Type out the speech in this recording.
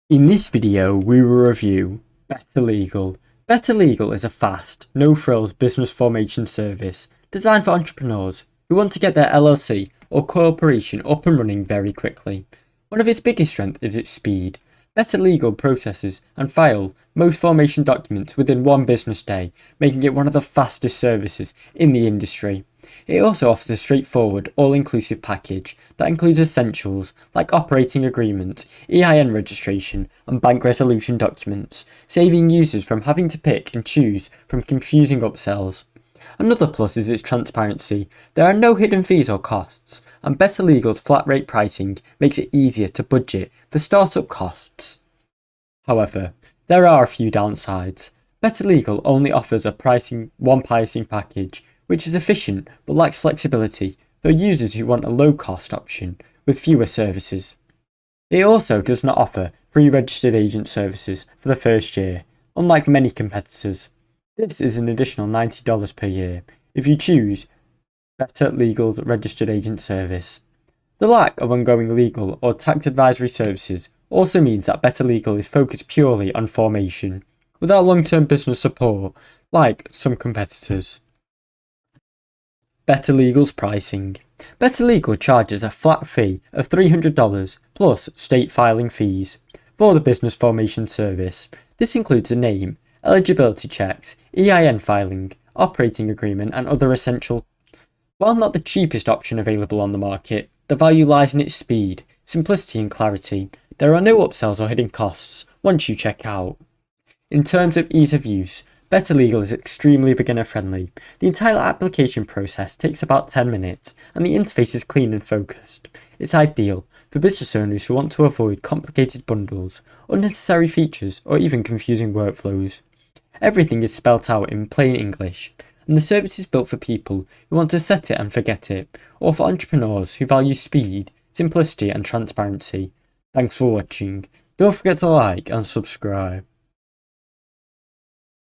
In this video, we will review BetterLegal. BetterLegal is a fast, no-frills business formation service designed for entrepreneurs who want to get their LLC or corporation up and running very quickly. One of its biggest strengths is its speed. BetterLegal processes and files most formation documents within one business day, making it one of the fastest services in the industry. It also offers a straightforward, all-inclusive package that includes essentials like operating agreements, EIN registration, and bank resolution documents, saving users from having to pick and choose from confusing upsells. Another plus is its transparency. There are no hidden fees or costs, and BetterLegal's flat rate pricing makes it easier to budget for startup costs. However, there are a few downsides. BetterLegal only offers one pricing package, which is efficient but lacks flexibility for users who want a low-cost option with fewer services. It also does not offer free registered agent services for the first year, unlike many competitors. This is an additional $90 per year if you choose BetterLegal registered agent service. The lack of ongoing legal or tax advisory services also means that BetterLegal is focused purely on formation, without long-term business support, like some competitors. BetterLegal's pricing. BetterLegal charges a flat fee of $300 plus state filing fees for the business formation service. This includes a name, eligibility checks, EIN filing, operating agreement, and other essential. While not the cheapest option available on the market, the value lies in its speed, simplicity, and clarity. There are no upsells or hidden costs once you check out. In terms of ease of use, BetterLegal is extremely beginner-friendly. The entire application process takes about 10 minutes, and the interface is clean and focused. It's ideal for business owners who want to avoid complicated bundles, unnecessary features, or even confusing workflows. Everything is spelt out in plain English, and the service is built for people who want to set it and forget it, or for entrepreneurs who value speed, simplicity, and transparency. Thanks for watching. Don't forget to like and subscribe.